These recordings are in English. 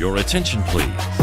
Your attention, please.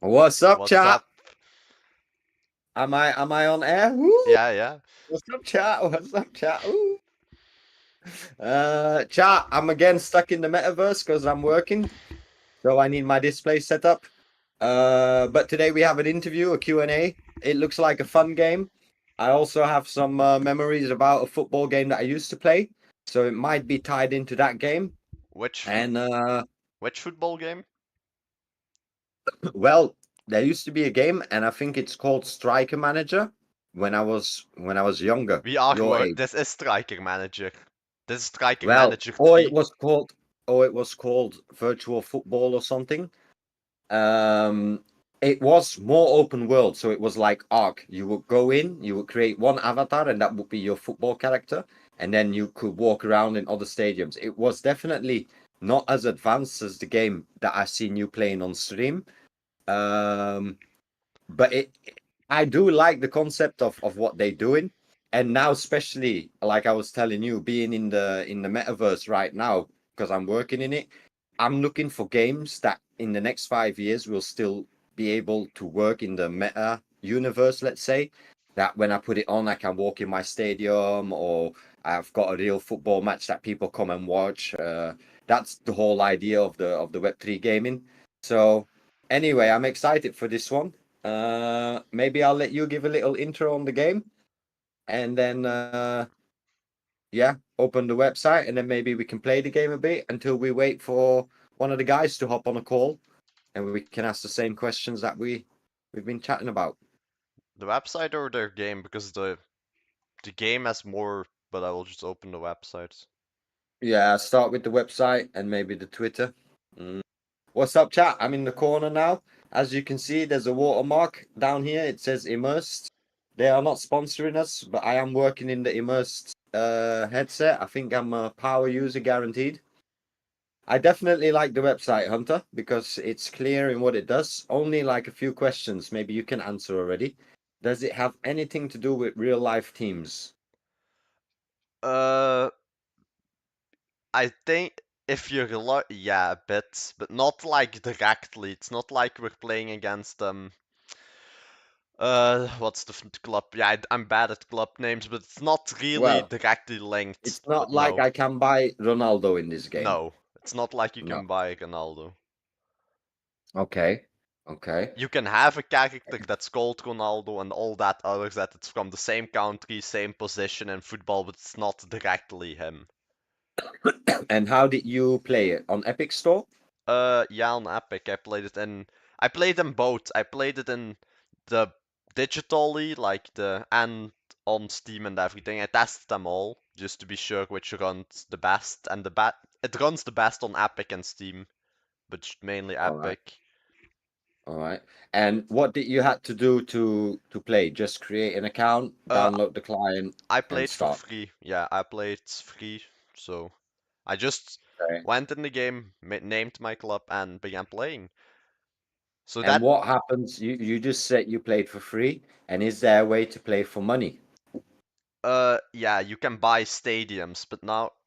What's up, What's chat? up? Am I on air? Woo! Yeah, yeah. What's up, chat? What's up, chat? Woo! Chat. I'm again stuck in the metaverse because I'm working, so I need my display set up. But today we have an interview, a Q&A. It looks like a fun game. I also have some memories about a football game that I used to play, so it might be tied into that game. Which fo- And which football game? well, there used to be a game, and I think it's called Striker Manager. When I was younger, We are your work. age. This is Striker Manager. This is Striker Well, Manager or it 3. was called, or it was called virtual football or something. Um, it was more open world, so it was like Ark. You would go in, you would create one avatar, and that would be your football character, and then you could walk around in other stadiums. It was definitely not as advanced as the game that I seen you playing on stream. Um, but I do like the concept of what they're doing, and now especially like I was telling you, being in the metaverse right now because I'm working in it. I'm looking for games that in the next 5 years will still be able to work in the meta universe, let's say, that when I put it on I can walk in my stadium, or I've got a real football match that people come and watch. That's the whole idea of the Web3 gaming. So anyway, I'm excited for this one. Maybe I'll let you give a little intro on the game, and then yeah, open the website, and then maybe we can play the game a bit until we wait for one of the guys to hop on a call, and we can ask the same questions that we've been chatting about. The website or their game? Because the game has more, but I will just open the website. Yeah, start with the website and maybe the Twitter. Mm. What's up, chat? I'm in the corner now. As you can see, there's a watermark down here. It says immersed. They are not sponsoring us, but I am working in the immersed headset. I think I'm a power user guaranteed. I definitely like the website, Hunter, because it's clear in what it does. Only like a few questions, maybe you can answer already. Does it have anything to do with real life teams? Uh, I think if you're yeah, a bit, but not like directly. It's not like we're playing against what's the club? Yeah, I'm bad at club names, but it's not really Well, directly linked. it's not But like no, I can buy Ronaldo in this game. no, it's not like you No. can buy Ronaldo. Okay. Okay. You can have a character that's called Ronaldo and all that others that it's from the same country, same position in football, but it's not directly him. And how did you play it? On Epic Store? Yeah, on Epic, I played them both. I played it in the digitally, like and on Steam and everything. I tested them all just to be sure which runs the best, and it runs the best on Epic and Steam, but mainly All right. Epic. All right. And what did you had to do to play? Just create an account, Uh, download the client, I and played for start. free. Yeah, I played free, so I just Okay. went in the game, named my club, and began playing. So And that what happens? You just said you played for free, and is there a way to play for money? Yeah, you can buy stadiums, but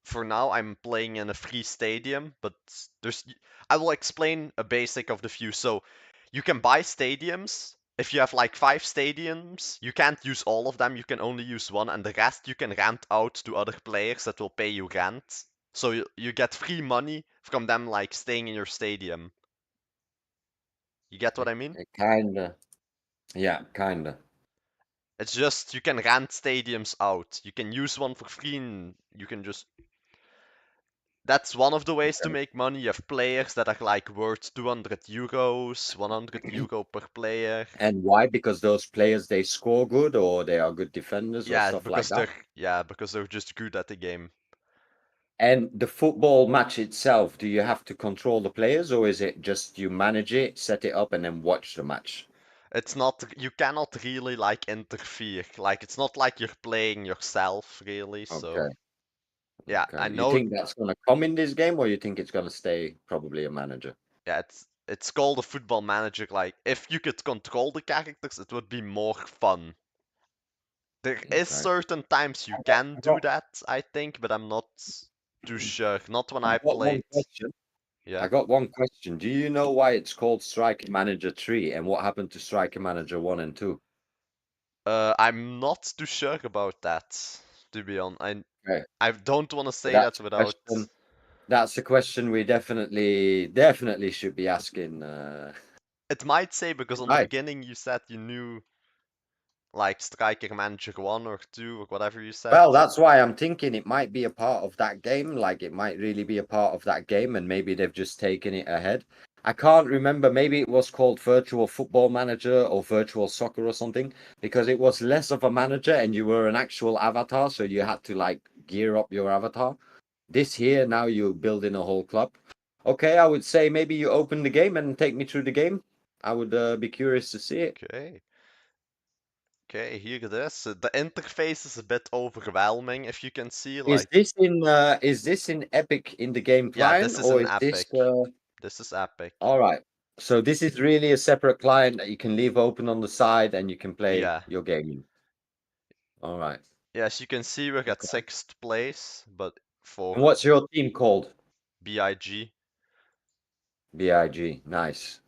for now, I'm playing in a free stadium, but there's, I will explain a basic of the few. So, you can buy stadiums. If you have like 5 stadiums, you can't use all of them, you can only use one, and the rest you can rent out to other players that will pay you rent. So you get free money from them like staying in your stadium. You get what I mean? Kinda. Yeah, kinda. It's just you can rent stadiums out. You can use one for free and you can just that's one of the ways to Okay. make money. You have players that are like worth €200, €100 per player. And why? Because those players they score good, or they are good defenders, or Yeah, stuff like because that. they're just good at the game. And the football match itself, do you have to control the players, or is it just you manage it, set it up, and then watch the match? It's not you cannot really like interfere. Like it's not like you're playing yourself really. So Okay. yeah, I Okay. You know. think that's gonna come in this game, or you think it's gonna stay probably a manager? Yeah, it's called a football manager. Like if you could control the characters, it would be more fun. There is Okay. certain times you can I've do got that, I think, but I'm not too sure. Not when I I've got one played. question. Yeah. I got one question. Do you know why it's called Striker Manager 3 and what happened to Striker Manager 1 and 2? I'm not too sure about that, to be honest. Okay. I don't want to say That's that a without. question. That's a question we definitely should be asking. It might say because on the Right. beginning you said you knew like Striker Manager 1 or 2 or whatever you said. Well, that's why I'm thinking it might be a part of that game. Like it might really be a part of that game, and maybe they've just taken it ahead. I can't remember. Maybe it was called Virtual Football Manager or Virtual Soccer or something, because it was less of a manager and you were an actual avatar, so you had to like gear up your avatar. This here, now you're building a whole club. Okay, I would say maybe you open the game and take me through the game. I would be curious to see it. Okay. Okay, here it is. The interface is a bit overwhelming, if you can see. Like, Is this in Epic in the game yeah, client this is or an is this Epic. This is Epic. all right? So this is really a separate client that you can leave open on the side and you can play Yeah. your gaming. All right. Yeah, as you can see, we're at Okay. 6th place, but for And what's your team called? BIG. BIG. Nice.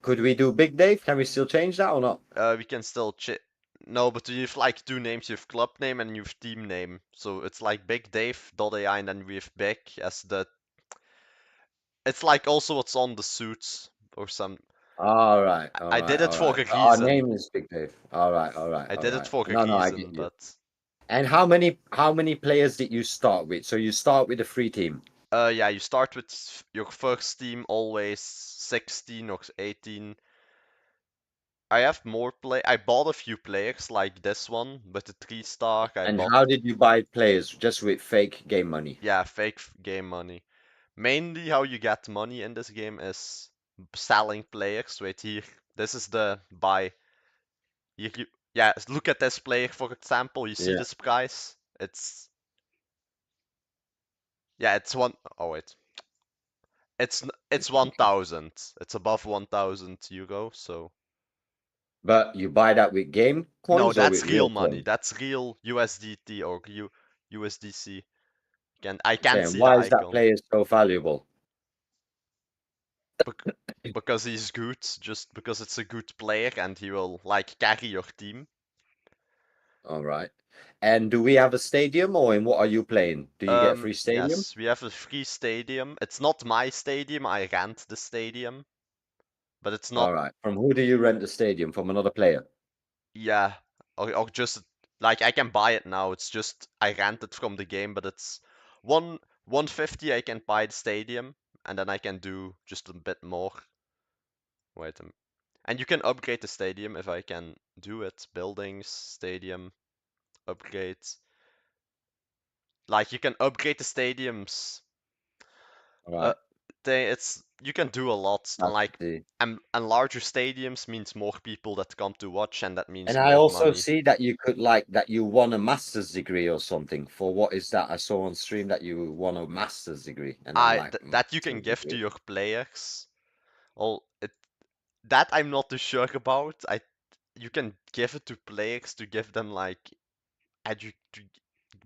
Could we do Big Dave? Can we still change that or not? We can still No, but you have like two names. You have club name and you have team name. So it's like Big Dave .ai and then we have Big as the. It's like also what's on the suits or some. All right. All I right. did it All for right. a Our reason. name is Big Dave. All right. All right. I All did it right. for a No, I get reason, you. but And how many players did you start with? So you start with a free team. yeah, you start with your first team always 16 or 18. I have more play. I bought a few players like this one with the 3-star. I And bought, how did you buy players? Just with fake game money. yeah, fake game money. Mainly how you get money in this game is selling players. Wait here. This is the buy. Yeah, look at this player for example. You see Yeah. this price? Yeah, it's one. Oh wait, it's 1,000. It's above 1,000 euro. So But you buy that with game no, coins or with that's real real money. coins? That's real USDT or USDC. I Okay, can't and see the why is that icon. player so valuable? Bec- because he's good, just because it's a good player and he will like carry your team. All right. And do we have a stadium or in what are you playing? Do you get a free stadium? Yes, we have a free stadium. It's not my stadium. I rent the stadium, but it's not. All right. From who do you rent the stadium? From another player? Yeah, or just like I can buy it now. It's just I rent it from the game, but it's 150. I can buy the stadium, and then I can do just a bit more. Wait, and you can upgrade the stadium if I can do it. Buildings, stadium, upgrades. Like you can upgrade the stadiums. All Uh, right. it's you can do a lot, and That's like the and larger stadiums means more people that come to watch, and that and means I more also money. see that you could like that you won a master's degree or something. For what is that? I saw on stream that you won a master's degree, and I'm like, That you can master's give to degree. your players. Well, that I'm not too sure about. You can give it to players to give them like to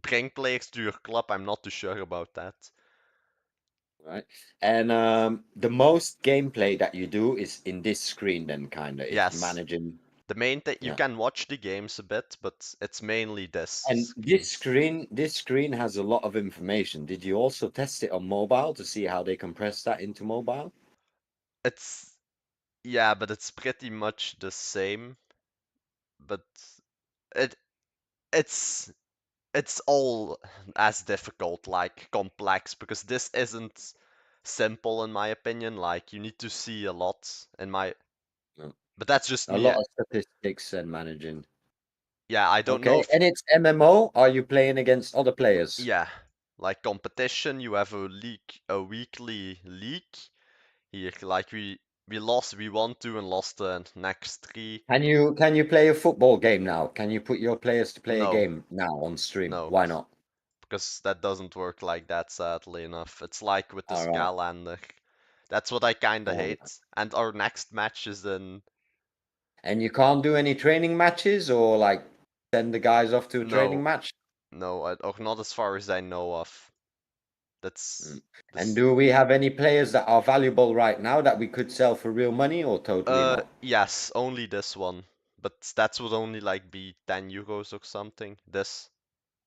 bring players to your club. I'm not too sure about that. Right. And the most gameplay that you do is in this screen, then kind of. It's Yes, managing. the main thing you Yeah. can watch the games a bit, but it's mainly this And screen. this screen has a lot of information. Did you also test it on mobile to see how they compress that into mobile? It's yeah, but it's pretty much the same. But it it's it's all as difficult, like complex, because this isn't simple in my opinion. Like you need to see a lot in my, No. but that's just A me. lot of statistics and managing. Yeah, I don't know Okay. if And it's MMO. Are you playing against other players? yeah, like competition. You have a weekly league here. Like we won two and lost the next three. Can you play a football game now? Can you put your players to play a No, game now on stream? no, Why not? because that doesn't work like that, sadly enough. It's like with the All right. Scalander. That's what I kinda All right. hate. And our next match is in And you can't do any training matches or like send the guys off to a training no, match? no, or not as far as I know of. That's And this. do we have any players that are valuable right now that we could sell for real money or totally not? Yes, only this one. But that would only like be 10 euros or something. This.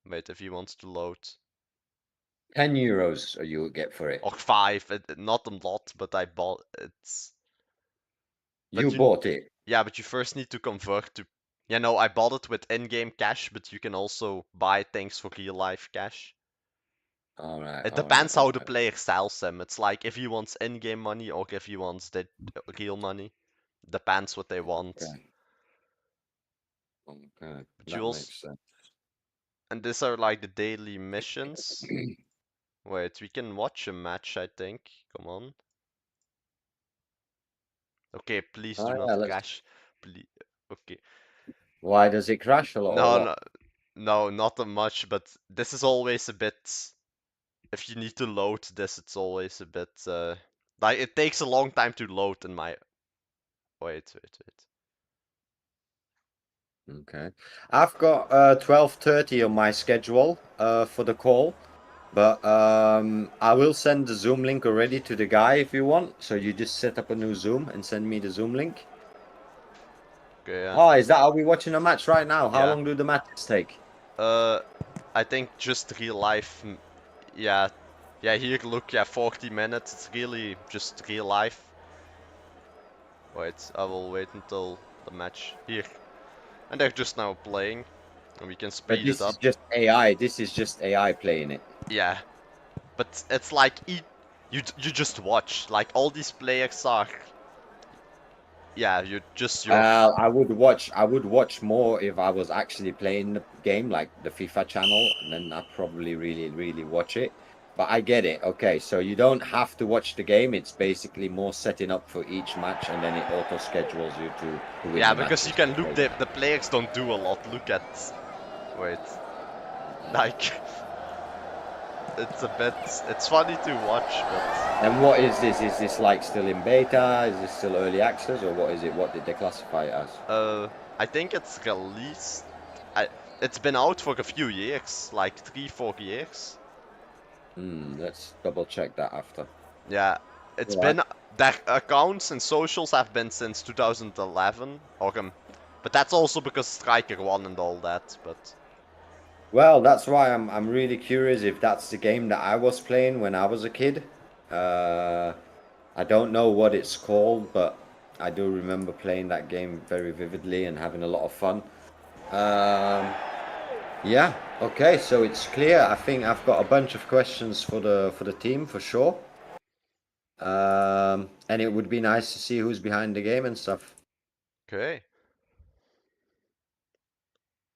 Wait, if he wants to load. 10 euros you would get for it. Or 5. Not a lot, but I bought it's. You But you. bought it. Yeah, but you first need to convert to. Yeah, no, I bought it with in-game cash, but you can also buy things for real-life cash. All right, It all right, depends all how the right. player sells them. It's like if he wants in-game money or if he wants the real money. Depends what they want. Okay, okay, But you that also, makes sense. and these are like the daily missions. Wait, we can watch a match, I think. Come on. Okay, please Oh do yeah, not let's. crash. Please. Okay. Why does it crash a lot or No, what? no, no, not that much, but this is always a bit. If you need to load this, it's always a bit. Like, it takes a long time to load in my. Wait. Okay, I've got 12:30 on my schedule for the call, but I will send the Zoom link already to the guy if you want. So you just set up a new Zoom and send me the Zoom link. Okay, yeah. Oh, is that are we watching a match right now? How Yeah. long do the matches take? Uh, I think just real life. Yeah. Yeah, here, look, yeah, 40 minutes. It's really just real life. Wait, I will wait until the match. Here. And they're just now playing. And we can But speed it this is up. just AI. This is just AI playing it. Yeah. But it's like you just watch. Like all these players are. Yeah, you just your. I would watch more if I was actually playing the game, like the FIFA channel, and then I'd probably really watch it. But I get it. Okay, so you don't have to watch the game. It's basically more setting up for each match, and then it auto schedules you to win Yeah, the because you matches. can look. Okay. The players don't do a lot. Look at. Wait. Like. It's a bit. It's funny to watch, but. And what is this? Is this like still in beta? Is this still early access, or what is it? What did they classify it as? I think it's released. I. It's been out for a few years, like 3, 4 years. Let's double check that after. Yeah, it's All right. been their accounts and socials have been since 2011, or but that's also because Striker won and all that. But Well, that's why I'm really curious if that's the game that I was playing when I was a kid. Uh, I don't know what it's called, but I do remember playing that game very vividly and having a lot of fun. Um, yeah, okay, so it's clear. I think I've got a bunch of questions for the team for sure. And it would be nice to see who's behind the game and stuff. okay,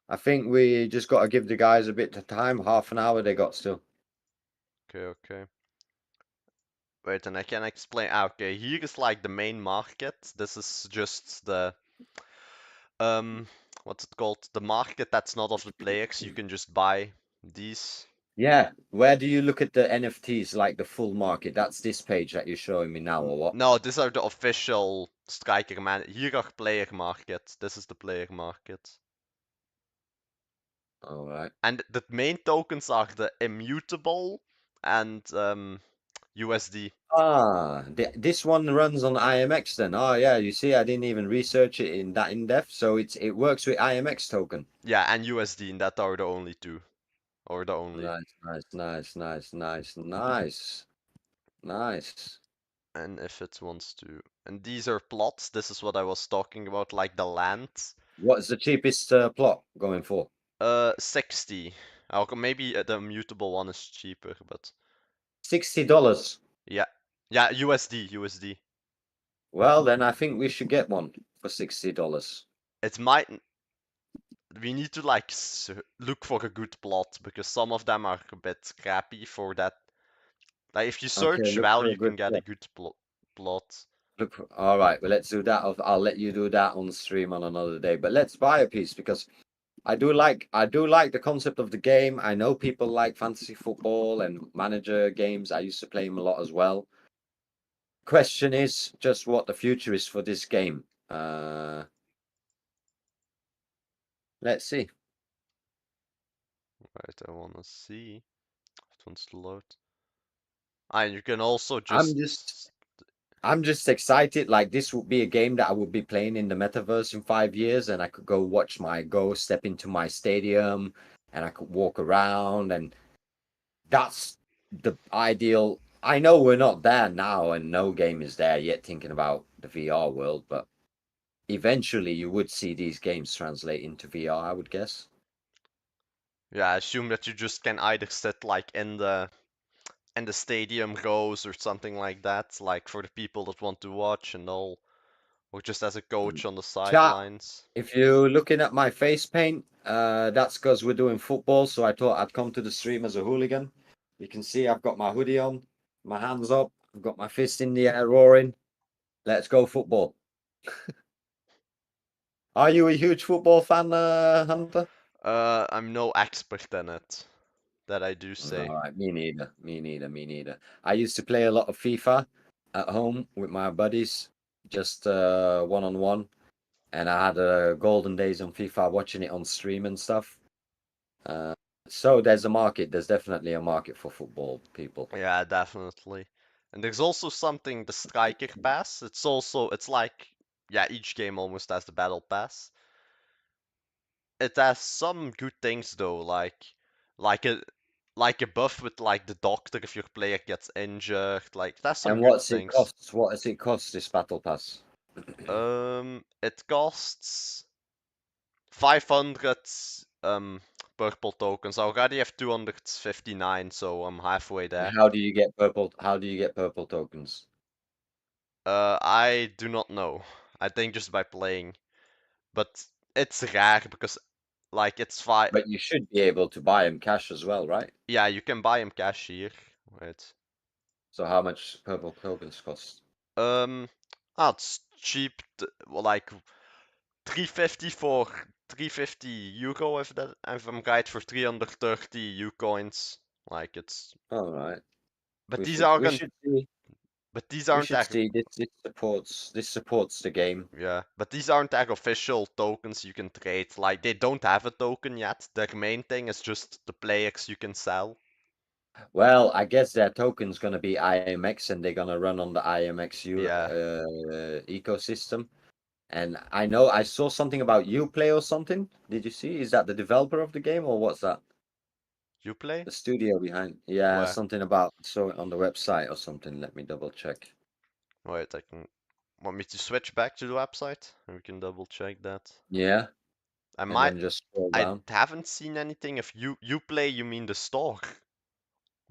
I think we just got to give the guys a bit of time. Half an hour they got still. okay. Wait, and I can explain. Ah, okay, here is like the main market. This is just the um, what's it called? The market that's not of the players. You can just buy these. Yeah, where do you look at the NFTs like the full market? That's this page that you're showing me now, or what? No, these are the official Striker man. Here are player market. This is the player market. All right. And the main tokens are the immutable and USD. This one runs on IMX then. Oh yeah, you see, I didn't even research it in that in depth, so it works with IMX token. Yeah, and USD, and that are the only two. Or the only. Nice. Nice. And if it wants to. And these are plots. This is what I was talking about, like the land. What's the cheapest plot going for? 60. Or maybe the immutable one is cheaper, but $60. yeah. Yeah, USD. Well, then I think we should get one for $60. It might. We need to like look for a good plot because some of them are a bit crappy for that. Like if you Okay, search look well, for a you can good get a plot. good plot. All right, well, let's do that. I'll let you do that on stream on another day. But let's buy a piece because I do like the concept of the game. I know people like fantasy football and manager games. I used to play them a lot as well. Question is just what the future is for this game. Let's see. Right, I wanna see. It wants to load. And you can also I'm just just I'm just excited. Like this would be a game that I would be playing in the metaverse in 5 years, and I could go step into my stadium, and I could walk around, and that's the ideal. I know we're not there now, and no game is there yet thinking about the VR world, but eventually you would see these games translate into VR, I would guess. yeah, I assume that you just can either sit like in the stadium rows or something like that, like for the people that want to watch and all, or just as a Mm. coach on the Chat, sidelines. if you're looking at my face paint, that's because we're doing football, so I thought I'd come to the stream as a hooligan. You can see I've got my hoodie on, my hands up, I've got my fist in the air roaring. Let's go football. Are you a huge football fan, Hunter? I'm no expert in it, that I do say. All right, me neither. Me neither. Me neither. I used to play a lot of FIFA at home with my buddies, just one on one, and I had golden days on FIFA, watching it on stream and stuff. Uh, so there's a market. There's definitely a market for football people. Yeah, definitely. And there's also something, the Striker Pass. It's like, yeah, each game almost has the Battle Pass. It has some good things though, like a like a buff with like the doctor if your player gets injured. Like that's some And good what's it things. cost? What does it cost this battle pass? It costs 500 purple tokens. I already have 259, so I'm halfway And there. how do you get purple? How do you get purple tokens? I do not know. I think just by playing, but it's rare because like it's five. But you should be able to buy them cash as well, right? Yeah, you can buy them cash here. Right. So how much purple tokens cost? Um, it's cheap. Well, like 350 for 350 euro if I'm right for 330 U coins. Like it's, All right. but We these should we aren't, should see but these we aren't should ac- see this supports the game. yeah, but these aren't like official tokens you can trade. Like they don't have a token yet. Their main thing is just the players you can sell. Well, I guess their token's gonna be IMX and they're gonna run on the Yeah, ecosystem. And I know I saw something about Uplay or something. Did you see? Is that the developer of the game or what's that? you play? The studio behind? Yeah, Where? something about saw it on the website or something. Let me double check. Wait, I can. Want me to switch back to the website? And we can double check that. Yeah, I and might. then just scroll I down. haven't seen anything. If you play, you mean the store?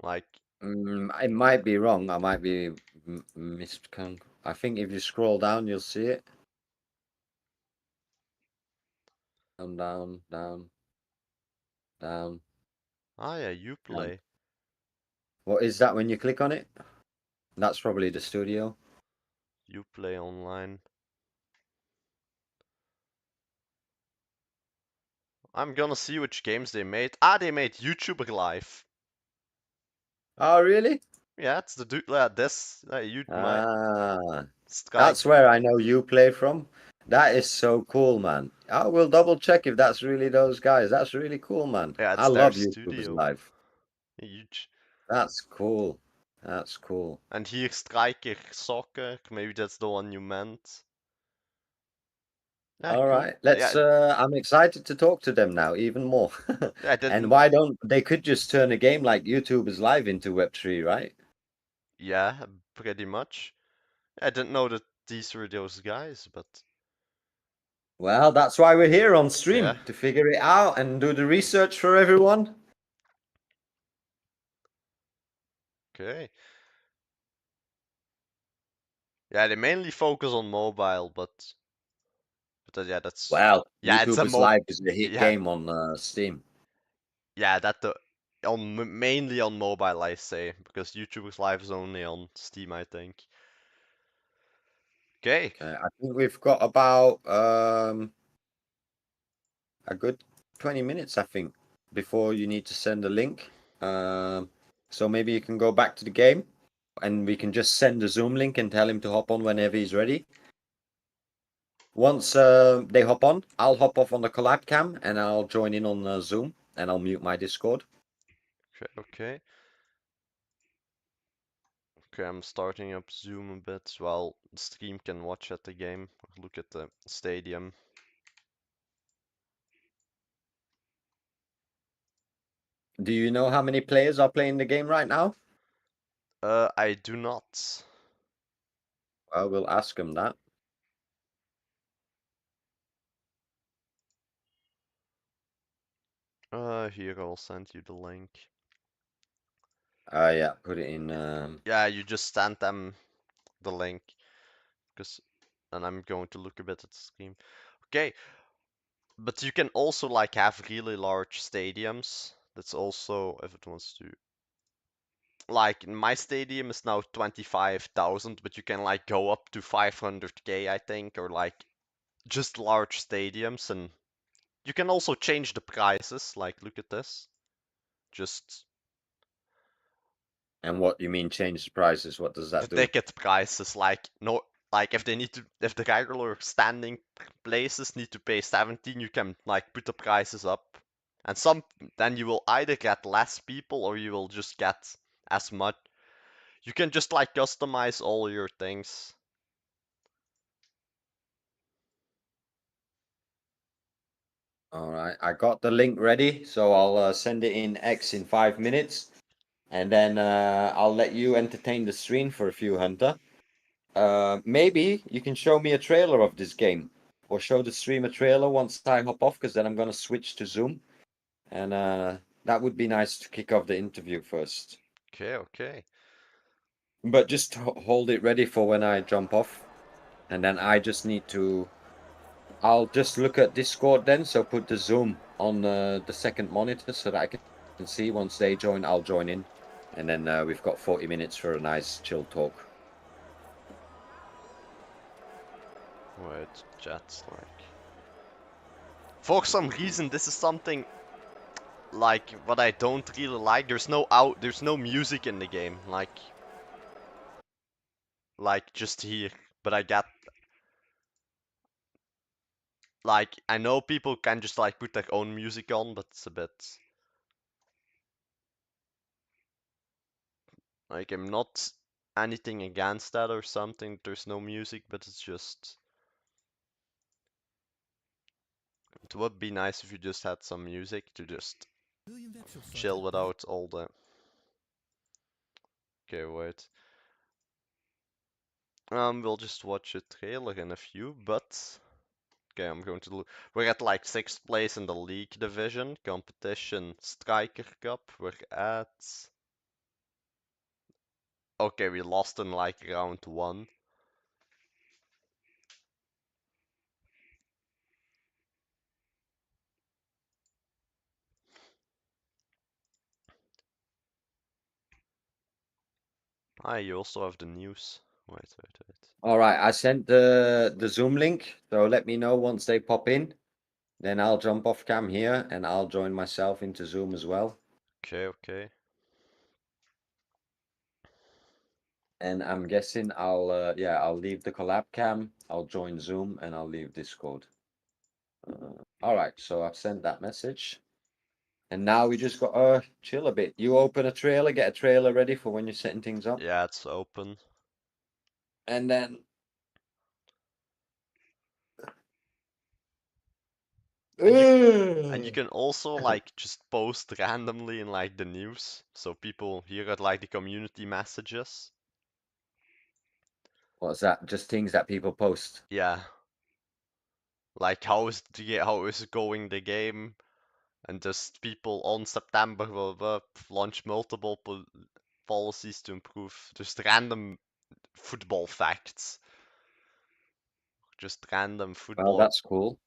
Like, I might be wrong. I might be miscon. I think if you scroll down, you'll see it. Down, down, down, ah yeah, you down. play. What is that when you click on it? That's probably the studio. You play online. I'm gonna see which games they made. Ah, they made YouTuber Live. Oh, really? Yeah, it's the dude. This you my Ah, strike. that's where I know you play from. That is so cool, man. I will double check if that's really those guys. That's really cool, man. Yeah, I it's their love YouTubers studio. live. Huge. That's cool. That's cool. And here Striker Soccer. Maybe that's the one you meant. Yeah, All cool. right. Let's Yeah, I'm excited to talk to them now even more. yeah. I And didn't. why don't they could just turn a game like YouTubers live into Web3, right? Yeah, pretty much. I didn't know that these were those guys, but Well, that's why we're here on yeah. stream to figure it out and do the research for everyone. Okay. Yeah, they mainly focus on mobile, but yeah, that's Well, yeah, it's a YouTubers mob. Live is a hit Yeah, game on Steam. yeah, that the mainly on mobile, I say, because YouTube's Live is only on Steam, I think. Okay. Okay, I think we've got about a good 20 minutes, I think, before you need to send a link. So maybe you can go back to the game and we can just send a Zoom link and tell him to hop on whenever he's ready. Once they hop on, I'll hop off on the collab cam and I'll join in on Zoom and I'll mute my Discord. Okay. Okay, I'm starting up Zoom a bit while the stream can watch at the game or look at the stadium. Do you know how many players are playing the game right now? I do not. I will ask him that. Here I'll send you the link. Yeah, put it in. Yeah, you just send them the link, and I'm going to look a bit at the stream. Okay, but you can also like have really large stadiums. That's also if it wants to. Like my stadium is now 25,000, but you can like go up to 500K, I think, or like just large stadiums, and you can also change the prices. Like, look at this. Just And what you mean change the prices? What does the that do? ticket prices, like no, like if the regular standing places need to pay 17, you can like put the prices up, and then you will either get less people or you will just get as much. You can just like customize all your things. All right, I got the link ready, so I'll send it in X in 5 minutes, and then I'll let you entertain the stream for a few, Hunter. Maybe you can show me a trailer of this game, or show the stream a trailer once I hop off, because then I'm gonna switch to Zoom, and that would be nice to kick off the interview first. Okay. But just hold it ready for when I jump off, and then I just need to. I'll just look at Discord then, so put the Zoom on the second monitor so that I can see once they join, I'll join in. And then we've got 40 minutes for a nice chill talk. Wait, chat's like. For some reason, this is something like what I don't really like. There's no music in the game, like just here. But I get like I know people can just like put their own music on, but it's a bit like I'm not anything against that or something. There's no music, but it's just it would be nice if you just had some music to just chill without all the. Okay, wait. We'll just watch a trailer in a few, but okay, I'm going to look. We're at like 6th place in the league division competition Striker Cup. We're at. Okay, we lost in like round 1. Ah, you also have the news. Wait. All right, I sent the Zoom link, so let me know once they pop in. Then I'll jump off cam here and I'll join myself into Zoom as well. Okay. And I'm guessing I'll leave the collab cam, I'll join Zoom, and I'll leave Discord. All right, so I've sent that message. And now we just got to chill a bit. You open a trailer, get a trailer ready for when you're setting things up. Yeah, it's open. And then. And you can also like just post randomly in like the news, so people hear it like the community messages. What's that? Just things that people post. Yeah, like how is going the game, and just people on September will launch multiple policies to improve just random football facts, just random Well, football. that's cool.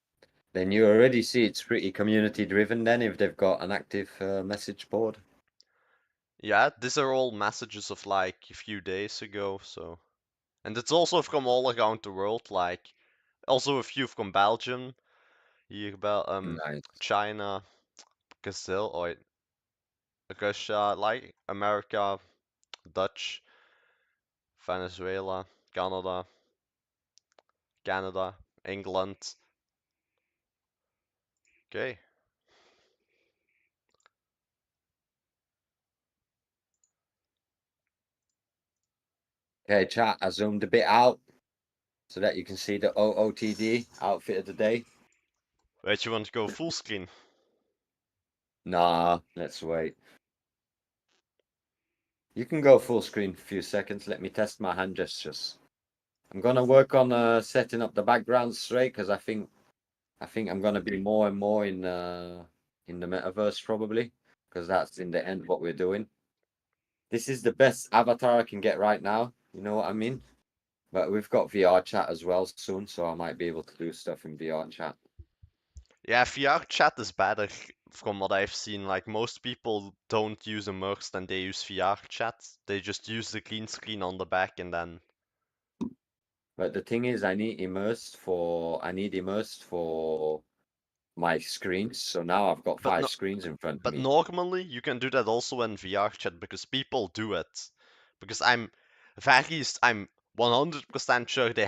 Then you already see it's pretty community driven then if they've got an active message board. Yeah, these are all messages of like a few days ago, so. And it's also from all around the world, like also a few from Belgium, here about Nice. China, Brazil, or Russia, like America, Dutch, Venezuela, Canada, England. Okay. Okay, chat. I zoomed a bit out so that you can see the OOTD outfit of the day. Wait, you want to go full screen? Nah, let's wait. You can go full screen for a few seconds. Let me test my hand gestures. I'm gonna work on setting up the background straight because I think I'm gonna be more and more in the metaverse probably because that's in the end what we're doing. This is the best avatar I can get right now. You know what I mean? But we've got VR chat as well soon, so I might be able to do stuff in VR chat. Yeah, VR chat is better from what I've seen. Like most people don't use immersed and they use VR chat. They just use the green screen on the back and then. But the thing is, I need immersed for my screens. So now I've got But 5 no, screens in front of but me. normally you can do that also in VR chat because people do it. Because I'm 100% sure they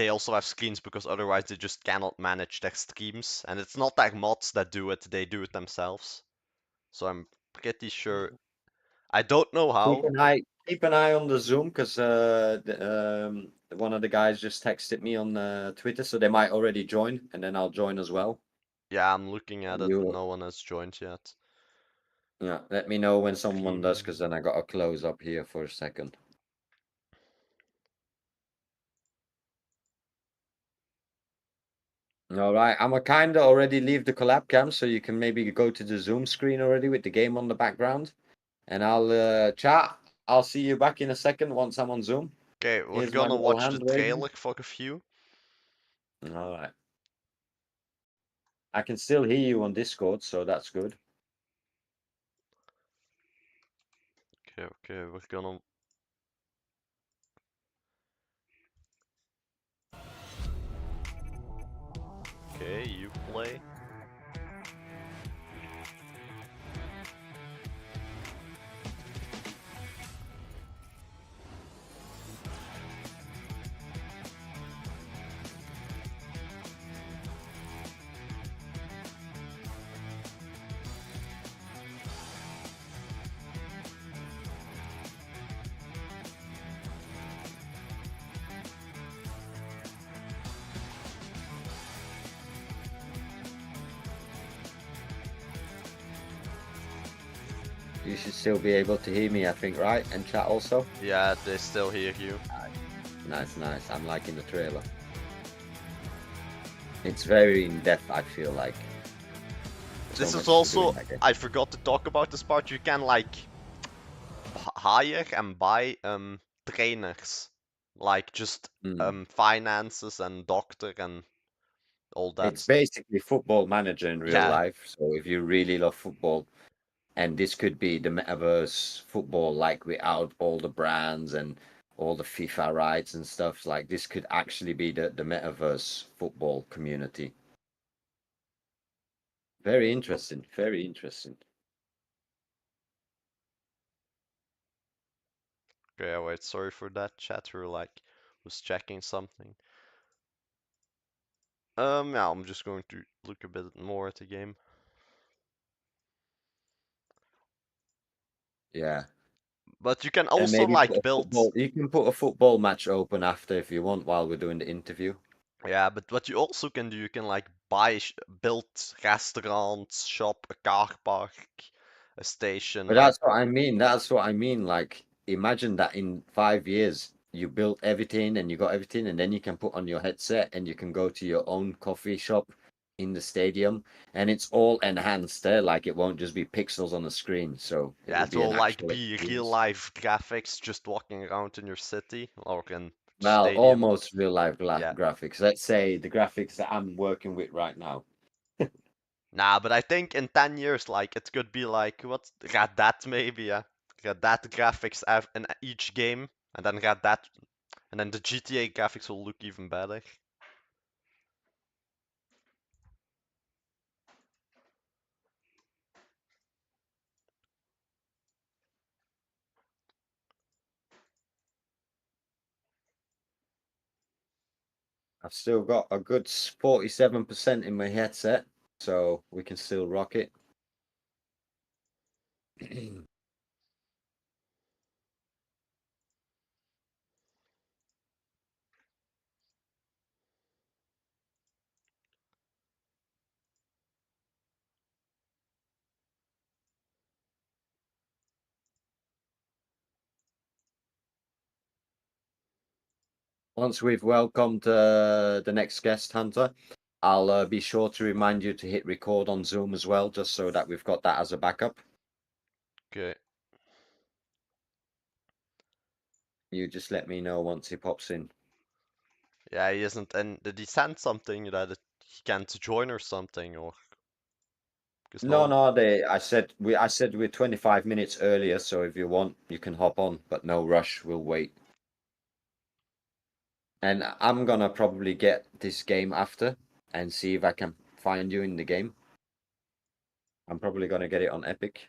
also have screens because otherwise they just cannot manage their streams. And it's not like mods that do it, they do it themselves. So I'm pretty sure. I don't know Keep how. an eye on the Zoom because one of the guys just texted me on Twitter, so they might already join, and then I'll join as well. Yeah, I'm looking at it. You No one has joined yet. Yeah, let me know when someone does, Premium. because then I gotta close up here for a second. All right, I'm a kinda already leave the collab cam, so you can maybe go to the Zoom screen already with the game on the background, and I'll chat. I'll see you back in a second once I'm on Zoom. Okay, we're Here's my gonna little watch the hand waving. trailer for a few. All right, I can still hear you on Discord, so that's good. Okay, we're gonna. Okay, you play. You should still be able to hear me, I think, right? And chat also. Yeah, they still hear you. Nice, nice. I'm liking the trailer. It's very in depth, I feel like. This So is much to do in also, that game. I forgot to talk about this part. You can like hire and buy trainers, like just Hmm. finances and doctor and all It's that. basically Football Manager in real Yeah, life. So if you really love football, and this could be the metaverse football, like without all the brands and all the FIFA rights and stuff, like this could actually be the metaverse football community. Very interesting. Very interesting. okay, wait, sorry for that. Chat who like was checking something. Yeah, I'm just going to look a bit more at the game. Yeah. But you can And also maybe put like a build. football. You can put a football match open after if you want while we're doing the interview. Yeah, but what you also can do, you can like build restaurants, shop, a car park, a station, But like that's what I mean. That's what I mean. Like, imagine that in 5 years you built everything and you got everything, and then you can put on your headset and you can go to your own coffee shop in the stadium, and it's all enhanced there. Like, it won't just be pixels on the screen, so it yeah, will it be an will like actual be real experience. life graphics just walking around in your city or in Well, stadium. almost real life Yeah. graphics. Let's say the graphics that I'm working with right now. Nah, but I think in 10 years, like it could be like what Red Dead maybe, yeah. Red Dead graphics in each game, and then Red Dead, and then the GTA graphics will look even better. I've still got a good 47% in my headset, so we can still rock it. Once we've welcomed the next guest, Hunter, I'll be sure to remind you to hit record on Zoom as well, just so that we've got that as a backup. Okay. You just let me know once he pops in. Yeah, he isn't. And did he send something that he can't join or something, or? No, I said we're 25 minutes earlier, so if you want, you can hop on, but no rush. We'll wait. And I'm gonna probably get this game after and see if I can find you in the game. I'm probably gonna get it on Epic.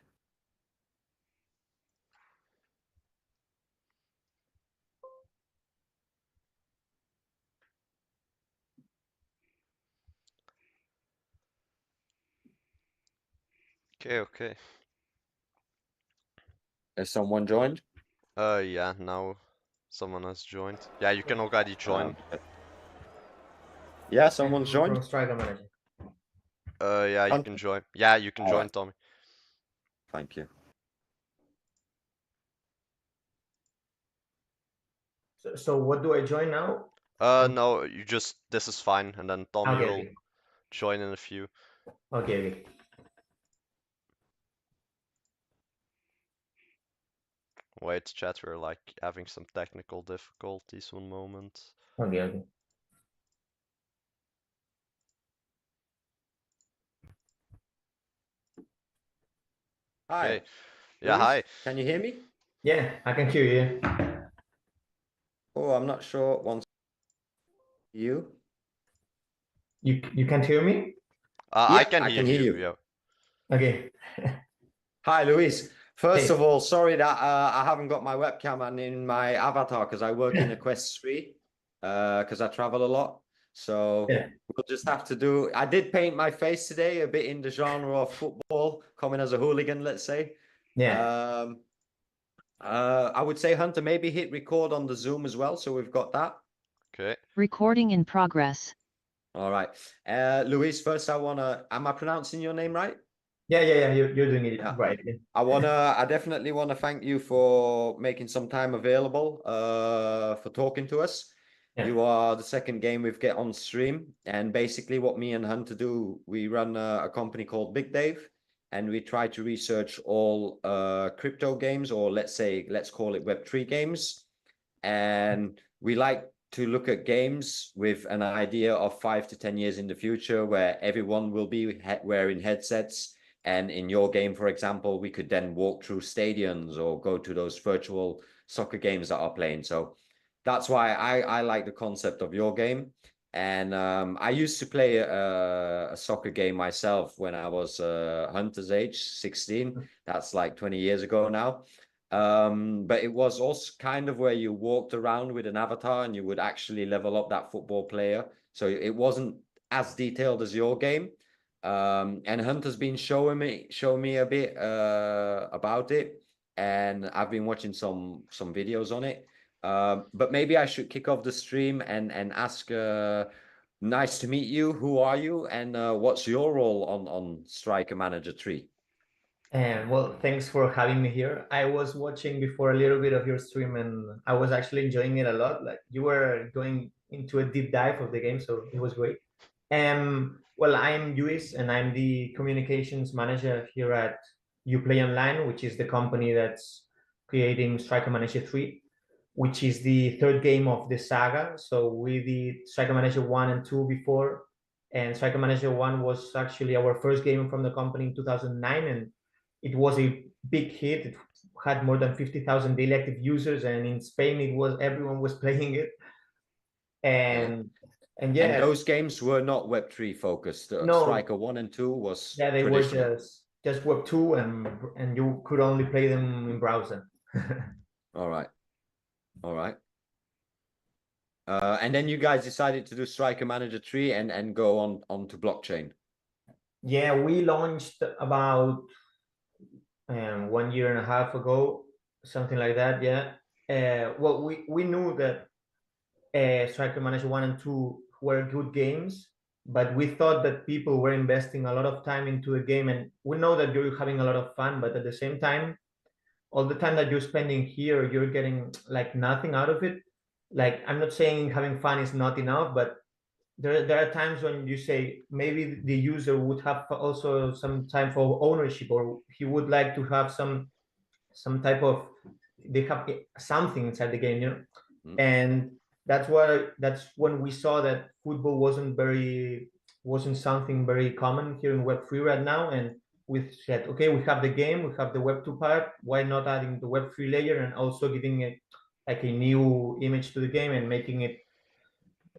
Okay. Has someone joined? Yeah, now someone has joined. Yeah, you can already join. Yeah, someone's From joined. Striker Manager. Yeah, you can join. Yeah, you can join, Alright. Tommy. Thank you. So what do I join now? No, this is fine, and then Tommy Okay, will okay. join in a few. Okay. Wait, chat, we're like having some technical difficulties. One moment. Okay. Hi. Okay. Yeah, Luis, hi. can you hear me? Yeah, I can hear you. Oh, I'm not sure. You? You can't hear me? I can I hear can hear you. you. Yeah. Okay. Hi, Luis. First Hey. of all, sorry that I haven't got my webcam and in my avatar because I work in a Quest 3 because I travel a lot. So Yeah. we'll just have to do. I did paint my face today a bit in the genre of football, coming as a hooligan, let's say. Yeah. I would say, Hunter, maybe hit record on the Zoom as well, so we've got that. Okay. Recording in progress. All right. Luis, first am I pronouncing your name right? Yeah. You're doing it Yeah. right. I definitely want to thank you for making some time available, for talking to us. Yeah. You are the second game we've get on stream, and basically what me and Hunter do, we run a company called Big Dave, and we try to research all crypto games, or let's call it Web3 games, and we like to look at games with an idea of 5 to 10 years in the future, where everyone will be wearing headsets. And in your game, for example, we could then walk through stadiums or go to those virtual soccer games that are playing. So that's why I like the concept of your game. And I used to play a soccer game myself when I was Hunter's age, 16. That's like 20 years ago now. But it was also kind of where you walked around with an avatar and you would actually level up that football player. So it wasn't as detailed as your game. And Hunter's been showing me a bit about it, and I've been watching some videos on it. But maybe I should kick off the stream and ask. Nice to meet you. Who are you, and what's your role on Striker Manager 3? And well, thanks for having me here. I was watching before a little bit of your stream, and I was actually enjoying it a lot. Like you were going into a deep dive of the game, so it was great. Well, I'm Luis, and I'm the communications manager here at Uplay Online, which is the company that's creating Striker Manager 3, which is the third game of the saga. So we did Striker Manager 1 and 2 before, and Striker Manager 1 was actually our first game from the company in 2009, and it was a big hit. It had more than 50,000 daily active users, and in Spain, everyone was playing it. And yeah, And those games were not Web3 focused. no, Striker 1 and 2 was they traditional. were just Web 2, and you could only play them in browser. All right. And then you guys decided to do Striker Manager 3 and go onto blockchain. Yeah, we launched about 1 year and a half ago, something like that. Yeah. Well, we knew that Striker Manager 1 and 2 were good games, but we thought that people were investing a lot of time into the game, and we know that you're having a lot of fun, but at the same time, all the time that you're spending here, you're getting like nothing out of it. like, I'm not saying having fun is not enough, but there are times when you say maybe the user would have also some time for ownership, or he would like to have some type of, they have something inside the game, you know. Mm. And that's when we saw that football wasn't something very common here in Web3 right now. And we said, okay, we have the game, we have the Web2 part, why not adding the Web3 layer and also giving it like a new image to the game and making it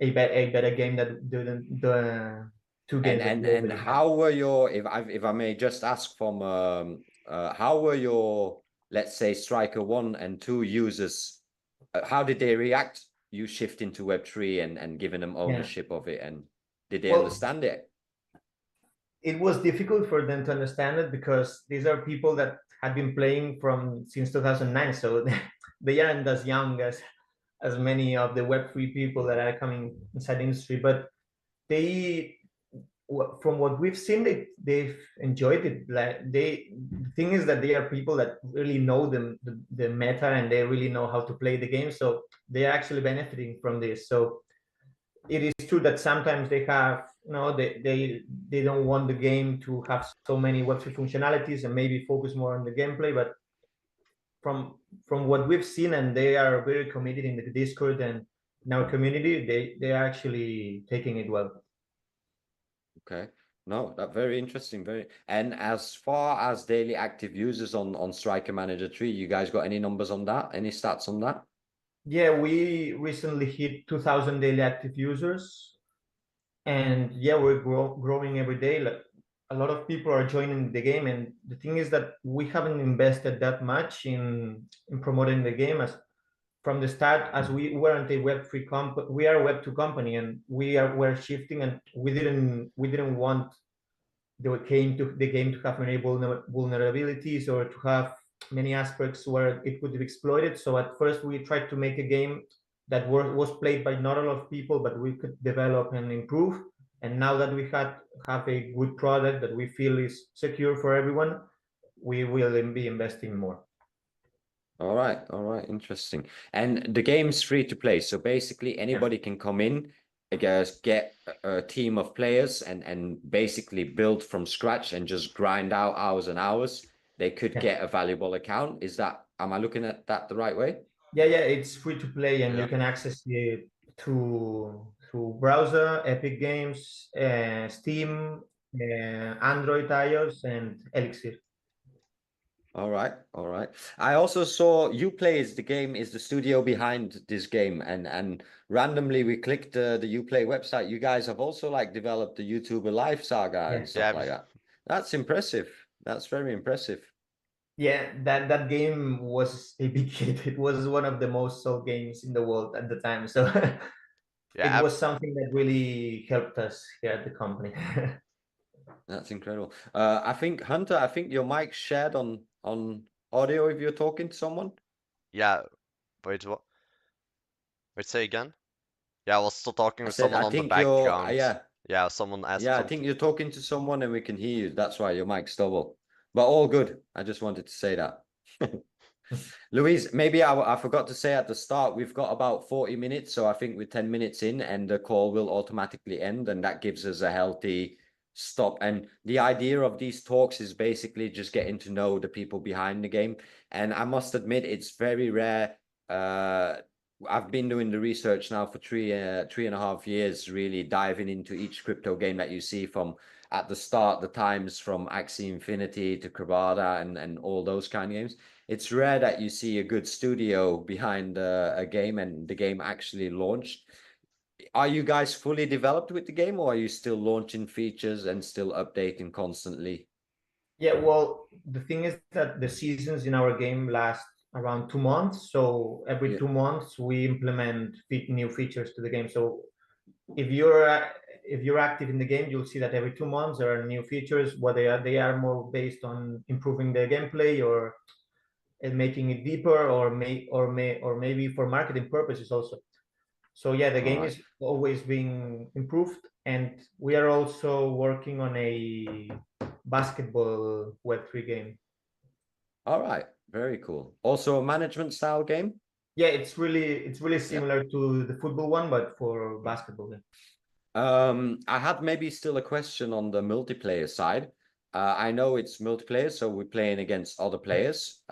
a better game that the two games that we And already had. how were your, if I may just ask from how were your, let's say, striker 1 and 2 users, how did they react you shifting to Web3 and giving them Yeah. ownership of it, and did they Well, understand it? it was difficult for them to understand it because these are people that had been playing from since 2009, so they aren't as young as many of the Web3 people that are coming inside the industry. But they, from what we've seen, they've enjoyed it. Like, the thing is that they are people that really know the meta, and they really know how to play the game, so they are actually benefiting from this. So it is true that sometimes they have, you know, they don't want the game to have so many Web3 functionalities and maybe focus more on the gameplay. But from what we've seen, and they are very committed in the Discord and in our community, they are actually taking it well. Okay. No, that very interesting. Very. And as far as daily active users on Striker Manager 3, you guys got any numbers on that? Any stats on that? Yeah, we recently hit 2,000 daily active users, and yeah, we're growing every day. Like, a lot of people are joining the game, and the thing is that we haven't invested that much in promoting the game as from the start, as we weren't a Web3 company. We are a Web2 company, and we're shifting, and we didn't want the game to have many vulnerabilities or to have many aspects where it could be exploited. So at first we tried to make a game that was played by not a lot of people, but we could develop and improve. And now that we have a good product that we feel is secure for everyone, we will be investing more. All right, interesting. And the game's free to play, so basically anybody can come in, I guess, get a team of players and basically build from scratch and just grind out hours and hours. They could Yeah. get a valuable account. Am I looking at that the right way? Yeah, it's free to play, and Yeah. you can access it through browser, Epic Games, Steam, Android, iOS, and Elixir. All right. I also saw Uplay is the studio behind this game, and randomly we clicked the Uplay website. You guys have also like developed the YouTuber Life Saga Yeah. and stuff Yeah. like that. That's impressive. That's very impressive. Yeah, that game was a big hit. It was one of the most sold games in the world at the time. So it Yeah. was something that really helped us here at the company. That's incredible. I think Hunter, I think your mic's shared on audio if you're talking to someone. Yeah. Wait, what? Wait, say again? Yeah, I was still talking I with said someone I on the think you're background. Yeah, someone asked yeah, I something. think you're talking to someone and we can hear you. That's why your mic's double. But all good. I just wanted to say that. Louise, maybe I forgot to say at the start, we've got about 40 minutes. So I think we're 10 minutes in and the call will automatically end. And that gives us a healthy stop. And the idea of these talks is basically just getting to know the people behind the game. And I must admit, it's very rare. I've been doing the research now for 3.5 years, really diving into each crypto game that you see from at the start, the times from Axie Infinity to Crabada and all those kind of games. It's rare that you see a good studio behind a game and the game actually launched. Are you guys fully developed with the game, or are you still launching features and still updating constantly? Yeah, well, the thing is that the seasons in our game last around 2 months. So every Yeah. 2 months we implement new features to the game. So if you're active in the game, you'll see that every 2 months there are new features. What they are more based on improving the gameplay or and making it deeper, or maybe for marketing purposes also. So yeah, the All game right. is always being improved, and we are also working on a basketball Web3 game. All right. Very cool. Also a management style game? Yeah, it's really similar to the football one, but for basketball. Yeah. I had maybe still a question on the multiplayer side. I know it's multiplayer, so we're playing against other players.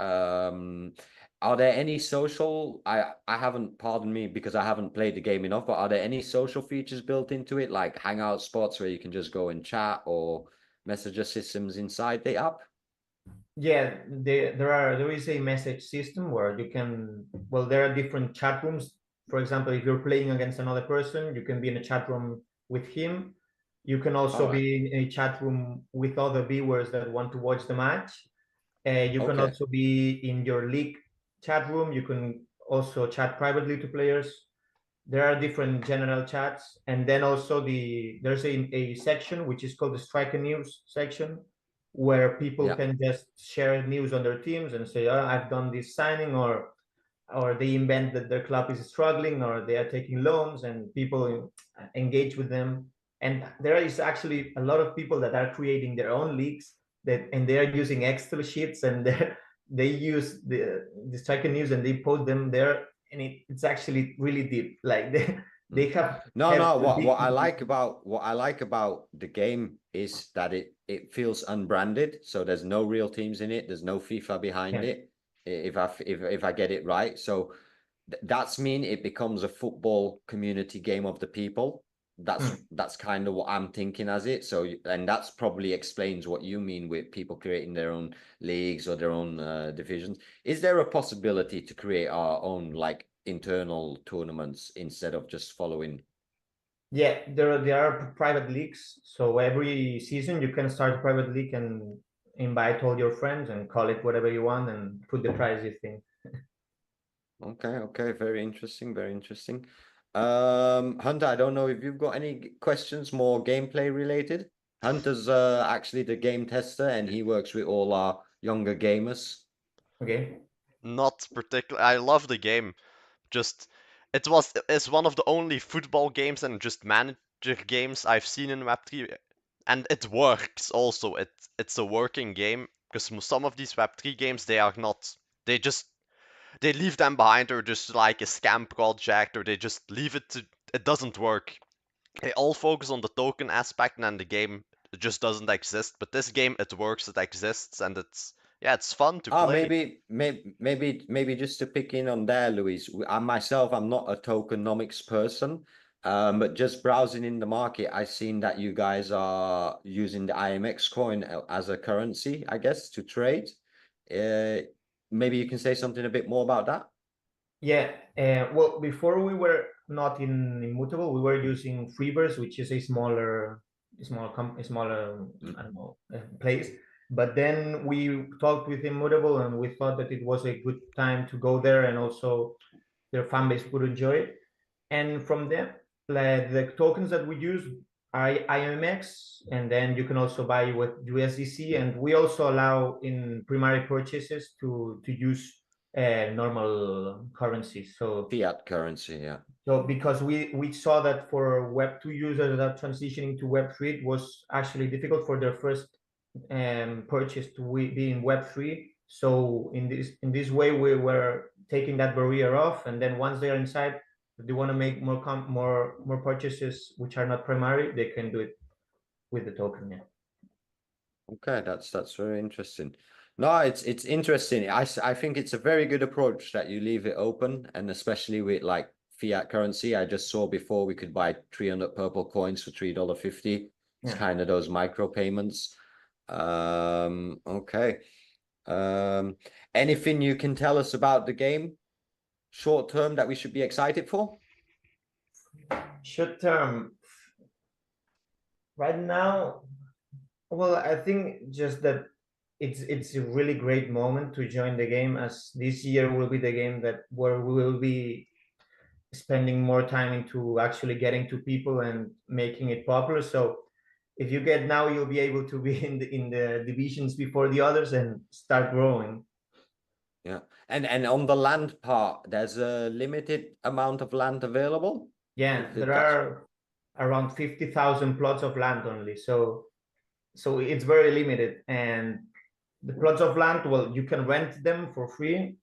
Are there any social? I haven't, pardon me, because I haven't played the game enough, but are there any social features built into it, like hangout spots where you can just go and chat, or messenger systems inside the app? Yeah, there is a message system where you can, well, there are different chat rooms. For example, if you're playing against another person, you can be in a chat room with him. You can All also right. be in a chat room with other viewers that want to watch the match. You can Okay. also be in your league chat room. You can also chat privately to players. There are different general chats, and then also there's a section which is called the striker news section, where people Yeah. can just share news on their teams and say, oh, I've done this signing, or they invent that their club is struggling, or they are taking loans, and people engage with them. And there is actually a lot of people that are creating their own leagues, and they are using Excel sheets, and they use the striker news and they post them there, and it's actually really deep. Like they No, have no. a big What I like about the game is that it feels unbranded. So there's no real teams in it. There's no FIFA behind yeah. it. If I get it right, so that's mean it becomes a football community game of the people. That's kind of what I'm thinking as it. So and that's probably explains what you mean with people creating their own leagues or their own divisions. Is there a possibility to create our own like internal tournaments instead of just following? Yeah, there are private leagues. So every season you can start a private league and invite all your friends and call it whatever you want and put the prize you think. Okay, okay, very interesting, very interesting. Hunter, I don't know if you've got any questions more gameplay related. Hunter's actually the game tester and he works with all our younger gamers. Okay. Not particular. I love the game. Just it's one of the only football games and just manager games I've seen in Web3, and it works also. It's a working game because some of these Web3 games they are not. They just they leave them behind or just like a scam project or they just leave it to it doesn't work. They all focus on the token aspect and then the game just doesn't exist. But this game it works, it exists, and it's fun to Ah, play. maybe just to pick in on there, Luis. I myself, I'm not a tokenomics person, but just browsing in the market, I've seen that you guys are using the IMX coin as a currency, I guess, to trade. Uh, Maybe you can say something a bit more about that. Yeah. Well, before we were not in Immutable, we were using Freeverse, which is a smaller Mm. I don't know place. But then we talked with Immutable, and we thought that it was a good time to go there, and also their fan base would enjoy it. And from there, like the tokens that we use are IMX, and then you can also buy with USDC, and we also allow in primary purchases to use normal currency. Fiat currency, yeah. So because we saw that for Web2 users that transitioning to Web3, it was actually difficult for their first purchase to be in Web3. So in this way, we were taking that barrier off, and then once they are inside, if they want to make more purchases which are not primary, they can do it with the token. Yeah. Okay, that's very interesting. No, it's interesting. I think it's a very good approach that you leave it open, and especially with like fiat currency. I just saw before we could buy 300 purple coins for $3.50. It's Yeah. kind of those micro payments. Okay. Um, Anything you can tell us about the game short term that we should be excited for? Short term, right now, well, I think just that it's a really great moment to join the game, as this year will be the game that where we will be spending more time into actually getting to people and making it popular. So if you get now, you'll be able to be in the divisions before the others and start growing. Yeah. And on the land part, there's a limited amount of land available. Yeah, there That's are around 50,000 plots of land only. So it's very limited, and the plots of land, well, you can rent them for free,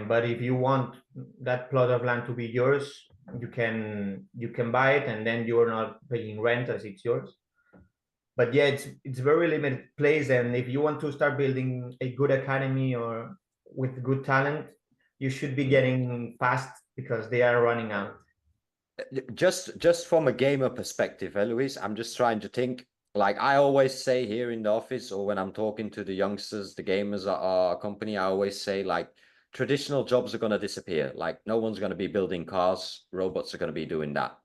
But if you want that plot of land to be yours, you can buy it, and then you are not paying rent as it's yours. But yeah, it's very limited place, and if you want to start building a good academy or with good talent, you should be getting fast because they are running out. Just from a gamer perspective, Luis, I'm just trying to think. Like I always say here in the office, or when I'm talking to the youngsters, the gamers at our company, I always say like traditional jobs are going to disappear. Like no one's going to be building cars, robots are going to be doing that.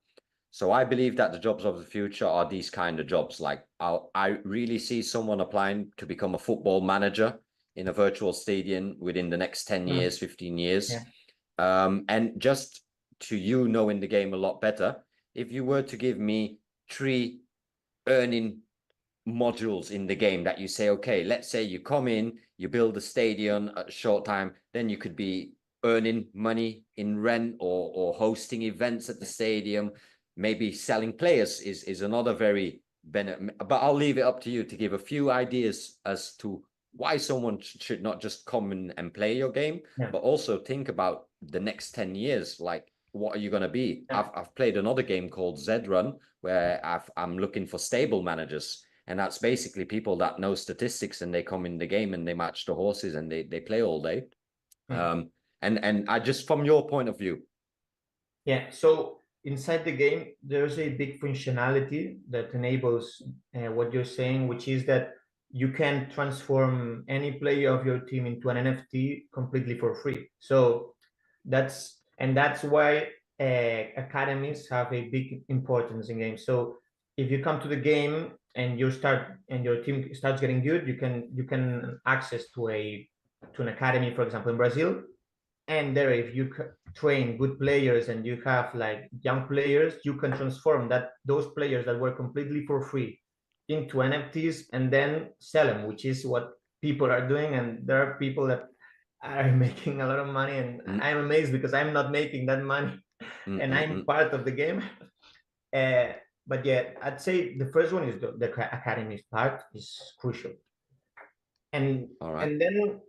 So I believe that the jobs of the future are these kind of jobs. Like I really see someone applying to become a football manager in a virtual stadium within the next 10 years, 15 years. Yeah. And just to you knowing the game a lot better, if you were to give me 3 earning modules in the game that you say, okay, let's say you come in, you build a stadium at a short time, then you could be earning money in rent or hosting events at the stadium, maybe selling players is another very benefit. But I'll leave it up to you to give a few ideas as to why someone should not just come in and play your game, but also think about the next 10 years. Like, what are you going to be? I've played another game called Z Run where I'm looking for stable managers. And that's basically people that know statistics and they come in the game and they match the horses and they play all day. And I just from your point of view. Yeah, so inside the game, there's a big functionality that enables what you're saying, which is that you can transform any player of your team into an NFT completely for free. So that's why academies have a big importance in games. So if you come to the game and your team starts getting good, you can access to an academy, for example, in Brazil. And there, if you train good players and you have like young players, you can transform those players that were completely for free into NFTs and then sell them, which is what people are doing. And there are people that are making a lot of money, and I'm amazed because I'm not making that money, and I'm part of the game. Uh, but yeah, I'd say the first one is the academy part is crucial, and and then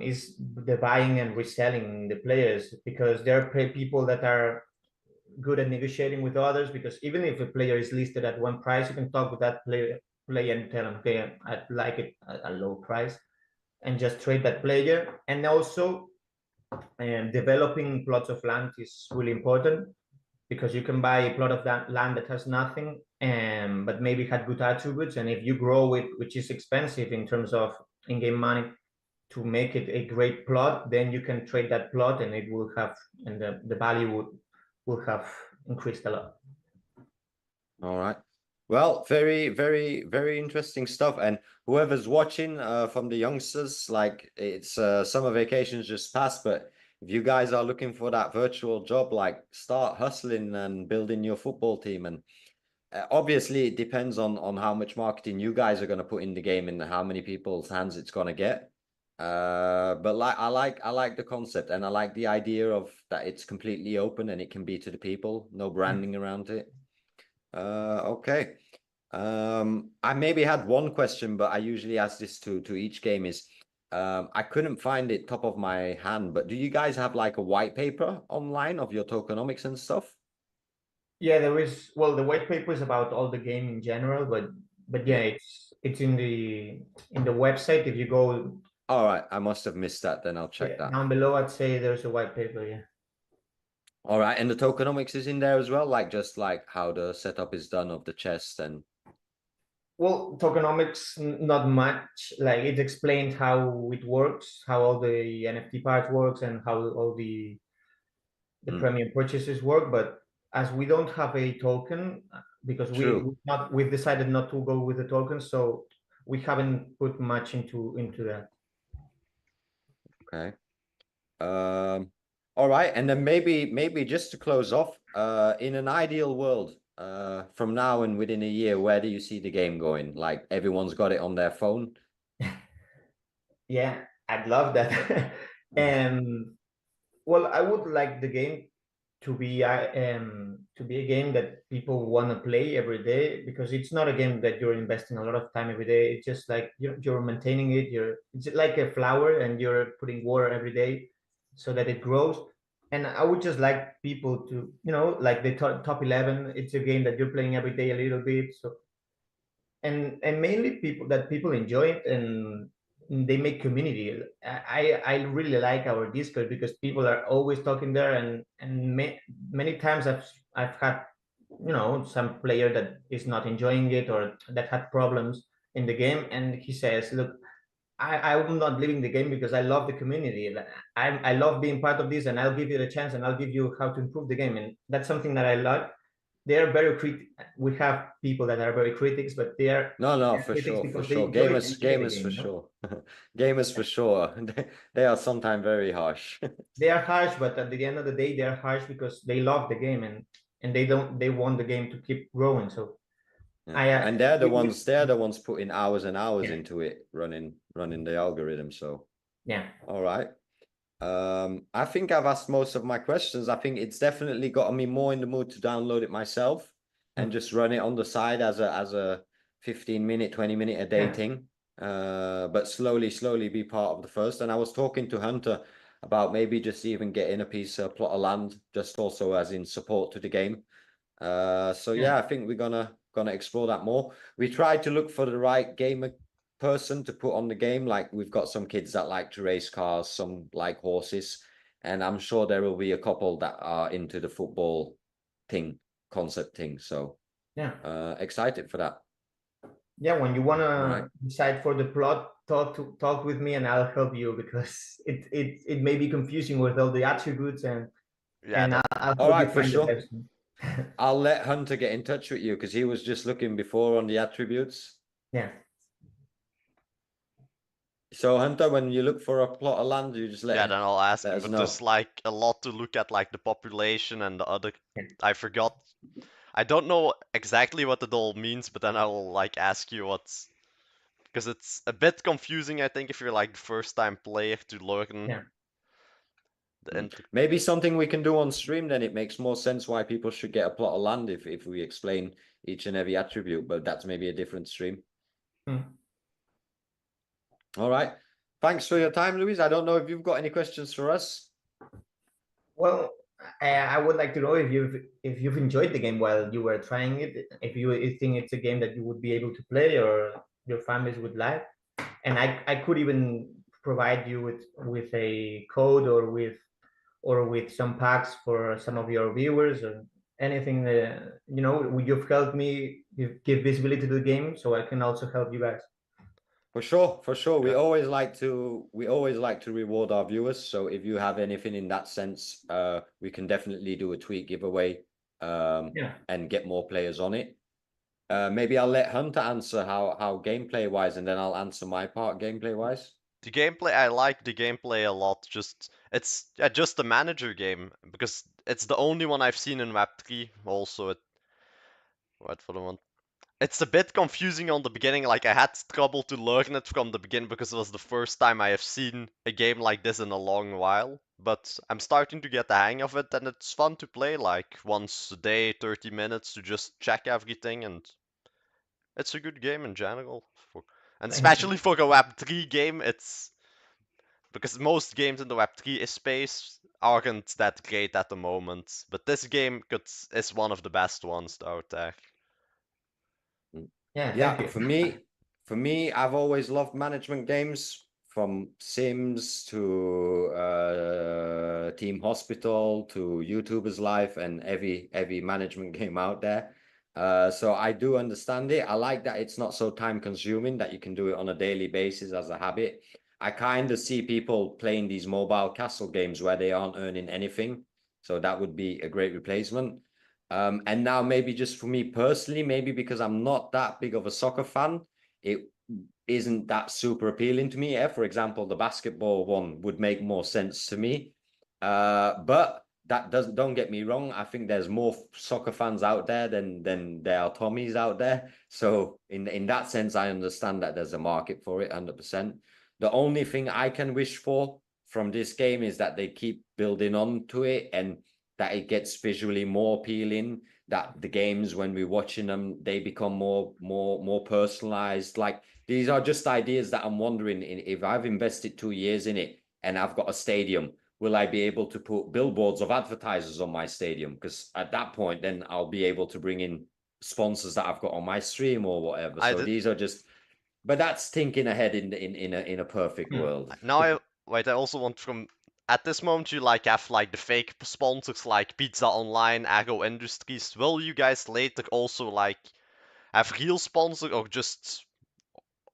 is the buying and reselling the players, because there are people that are good at negotiating with others, because even if a player is listed at one price, you can talk with that player and tell them, okay, I'd like it at a low price, and just trade that player. And also developing plots of land is really important, because you can buy a plot of that land that has nothing, but maybe had good attributes, and if you grow it, which is expensive in terms of in-game money, to make it a great plot, then you can trade that plot and it will have, and the value will have increased a lot. All right. Well, very, very, very interesting stuff. And whoever's watching from the youngsters, like it's summer vacations just passed, but if you guys are looking for that virtual job, like start hustling and building your football team. And obviously it depends on how much marketing you guys are going to put in the game and how many people's hands it's going to get. But like I like the concept, and I like the idea of that it's completely open and it can be to the people, no branding around it. Okay. I maybe had one question, but I usually ask this to each game is I couldn't find it top of my hand, but do you guys have like a white paper online of your tokenomics and stuff? Yeah, there is. Well, the white paper is about all the game in general, but yeah, it's in the website. If you go All right, I must have missed that. Then I'll check that. down below, I'd say there's a white paper. Yeah. All right, and the tokenomics is in there as well, like just like how the setup is done of the chest and. Well, tokenomics, not much. Like it explained how it works, how all the NFT part works, and how all the premium purchases work. But as we don't have a token, because we've decided not to go with the token, so we haven't put much into that. Okay. All right, and then maybe just to close off, in an ideal world, from now and within a year, where do you see the game going? Like everyone's got it on their phone. Yeah, I'd love that. And well, I would like the game to be a game that people want to play every day, because it's not a game that you're investing a lot of time every day. It's just like you're maintaining it. It's like a flower, and you're putting water every day so that it grows. And I would just like people to, like the top 11. It's a game that you're playing every day a little bit. So and mainly people enjoy it, and they make community. I really like our Discord because people are always talking there, and many times I've had some player that is not enjoying it, or that had problems in the game, and he says, look, I'm not leaving the game because I love the community. Like, I love being part of this, and I'll give you the chance, and I'll give you how to improve the game. And that's something that I like. They are very we have people that are very critics, but No, they're for critics sure, for because they sure. enjoy the Gamers game, for sure. Gamers for sure. They are sometimes very harsh. They are harsh, but at the end of the day, they are harsh because they love the game, and they want the game to keep growing. So Yeah. I And they're the ones putting hours and hours yeah, into it, running the algorithm. So yeah, all right. I think I've asked most of my questions. I think it's definitely gotten me more in the mood to download it myself and mm, just run it on the side as a 15-minute, 20-minute a day yeah, thing. But slowly be part of the first. And I was talking to Hunter about maybe just even getting a piece of plot of land, just also as in support to the game. So yeah, yeah, I think we're gonna explore that more. We tried to look for the right gamer person to put on the game. Like we've got some kids that like to race cars, some like horses, and I'm sure there will be a couple that are into the football concept thing. So yeah. excited for that. Yeah, when you All right. wanna decide for the plot, talk with me, and I'll help you, because it may be confusing with all the attributes, Yeah, and I'll All help you right, for find the sure. best one. I'll let Hunter get in touch with you because he was just looking before on the attributes. Yeah, So Hunter, when you look for a plot of land, you just yeah, then I'll ask let him. us But there's know. like a lot to look at, like the population and the other. yeah, I forgot. I don't know exactly what it all means, but then I will like ask you what's because it's a bit confusing. I think if you're like the first time player to learn yeah. the inter. Maybe something we can do on stream, then it makes more sense why people should get a plot of land if we explain each and every attribute, but that's maybe a different stream. Mm. All right. Thanks for your time, Louise. I don't know if you've got any questions for us. Well, I would like to know if you've enjoyed the game while you were trying it. If you think it's a game that you would be able to play, or your families would like, and I could even provide you with a code, or with some packs for some of your viewers, or anything. You've helped me, you give visibility to the game, so I can also help you guys. For sure, for sure. Yeah. We always like to reward our viewers. So if you have anything in that sense, we can definitely do a tweet giveaway Yeah. and get more players on it. Maybe I'll let Hunter answer how gameplay wise, and then I'll answer my part gameplay wise. The gameplay, I like the gameplay a lot. It's just a manager game because it's the only one I've seen in Web3. Also, wait for the one. It's a bit confusing on the beginning. Like I had trouble to learn it from the beginning because it was the first time I have seen a game like this in a long while. But I'm starting to get the hang of it, and it's fun to play. Like once a day, 30 minutes to just check everything, and it's a good game in general. And Thank you. especially for a Web3 game, it's because most games in the Web3 space aren't that great at the moment. But this game is one of the best ones out there. Yeah, thank Yeah, you. for me, I've always loved management games from Sims to Team Hospital to YouTuber's Life and every management game out there. So I do understand it. I like that it's not so time consuming, that you can do it on a daily basis as a habit. I kind of see people playing these mobile castle games where they aren't earning anything. So that would be a great replacement. And now maybe just for me personally, maybe because I'm not that big of a soccer fan, it isn't that super appealing to me. Yeah, for example, the basketball one would make more sense to me. But that doesn't, don't get me wrong. I think there's more soccer fans out there than there are Tommies out there. So in that sense, I understand that there's a market for it, 100%. The only thing I can wish for from this game is that they keep building on to it and that it gets visually more appealing, that the games, when we're watching them, they become more personalized. Like, these are just ideas that I'm wondering, if I've invested 2 years in it and I've got a stadium, will I be able to put billboards of advertisers on my stadium? Because at that point, then I'll be able to bring in sponsors that I've got on my stream or whatever. So these are just, but that's thinking ahead in a perfect world. Now I also want from at this moment you like have like the fake sponsors like Pizza Online, Agro Industries. Will you guys later also like have real sponsor or just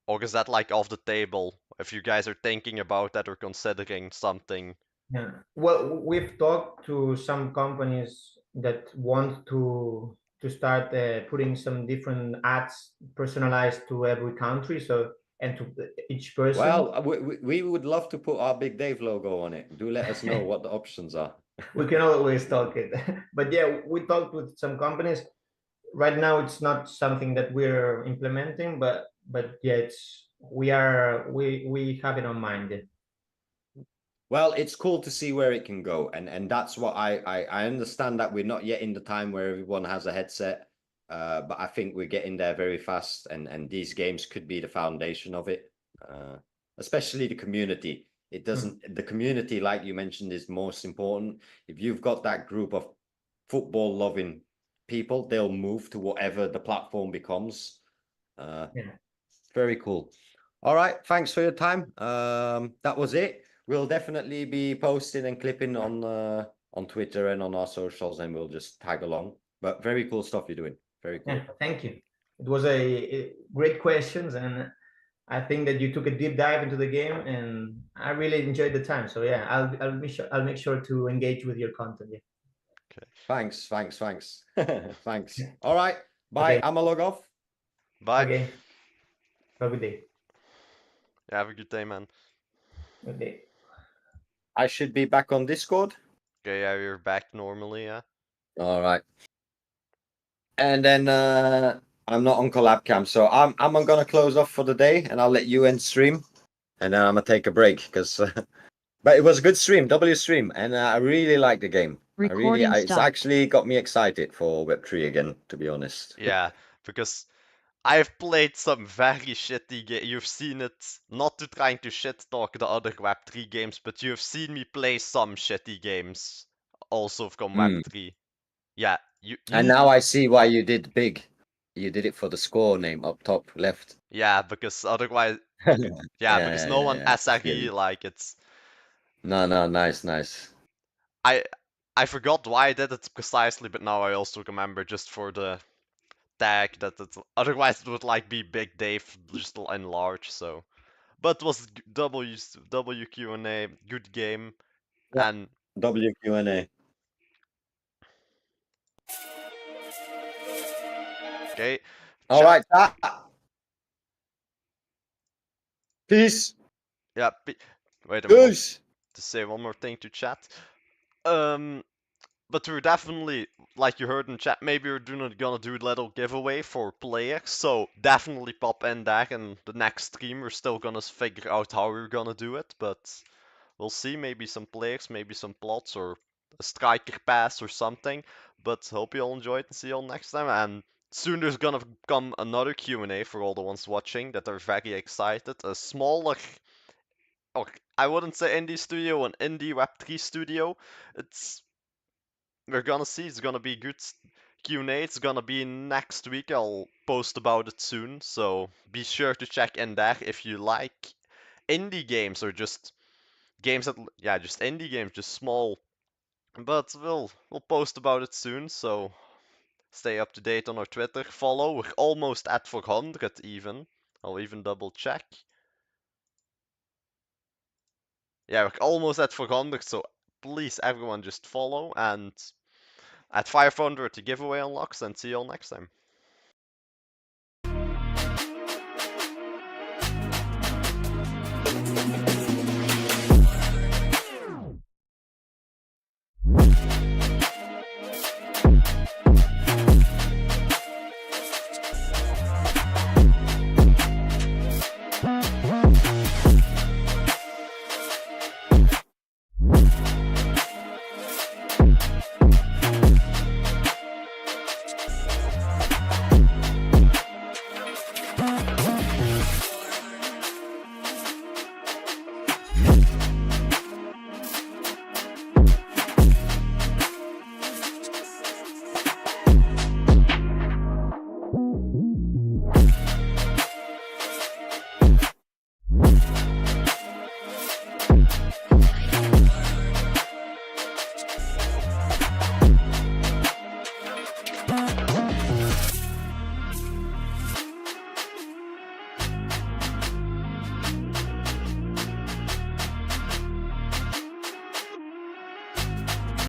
or is that like off the table if you guys are thinking about that or considering something? Yeah. Well, we've talked to some companies that want to start putting some different ads personalized to every country, so and to each person. Well, we would love to put our Big Dave logo on it. Do let us know what the options are. We can always talk it, but yeah, we talked with some companies. Right now, it's not something that we're implementing, but yeah, we have it on mind. Well, it's cool to see where it can go, and that's what I understand that we're not yet in the time where everyone has a headset, but I think we're getting there very fast, and these games could be the foundation of it, especially the community. It doesn't, the community, like you mentioned, is most important. If you've got that group of football loving people, they'll move to whatever the platform becomes. Very cool. All right, thanks for your time. That was it. We'll definitely be posting and clipping on Twitter and on our socials, and we'll just tag along. But very cool stuff you're doing. Very cool. Yeah, thank you. It was a great questions, and I think that you took a deep dive into the game, and I really enjoyed the time. So yeah, I'll make sure to engage with your content. Yeah. Okay. Thanks. Thanks. All right. Bye. Okay. I'm a log off. Bye. Okay. Have a good day. Yeah, have a good day, man. Good day. I should be back on Discord. Okay, yeah, you're back normally, yeah. All right. And then I'm not on collab cam, so I'm gonna close off for the day, and I'll let you end stream, and then I'm gonna take a break because. But it was a good stream, W stream, and I really like the game. It's actually got me excited for Web3 again, to be honest. Yeah, because I've played some very shitty games. You've seen it, not to trying to shit talk the other Web3 games, but you've seen me play some shitty games also from Web3. Yeah, and now I see why you did big. You did it for the score name up top left. Yeah, because otherwise, because no one SRE like it's. No, nice. I forgot why I did it precisely, but now I also remember just for the tag that it, otherwise it would like be Big Dave just in large. So, but it was WQ&A, good game, yeah. and WQ&A. Okay. All right. Peace. Yeah. Wait a minute. Peace. To say one more thing to chat. But we're definitely, like you heard in chat, maybe we're gonna do a little giveaway for players. So definitely pop in there, and the next stream we're still gonna figure out how we're gonna do it. But we'll see. Maybe some players, maybe some plots, or a striker pass or something. But hope you all enjoyed and see you all next time. And soon there's gonna come another Q&A for all the ones watching that are very excited. A smaller, or I wouldn't say indie studio, an indie Web3 studio. We're gonna see. It's gonna be good Q&A. It's gonna be next week. I'll post about it soon. So be sure to check in there if you like indie games or just games that, just indie games, just small. But we'll post about it soon. So stay up to date on our Twitter. Follow. We're almost at 400 even. I'll even double check. Yeah, we're almost at 400. So please, everyone, just follow. And at 500, the giveaway unlocks. And see you all next time. not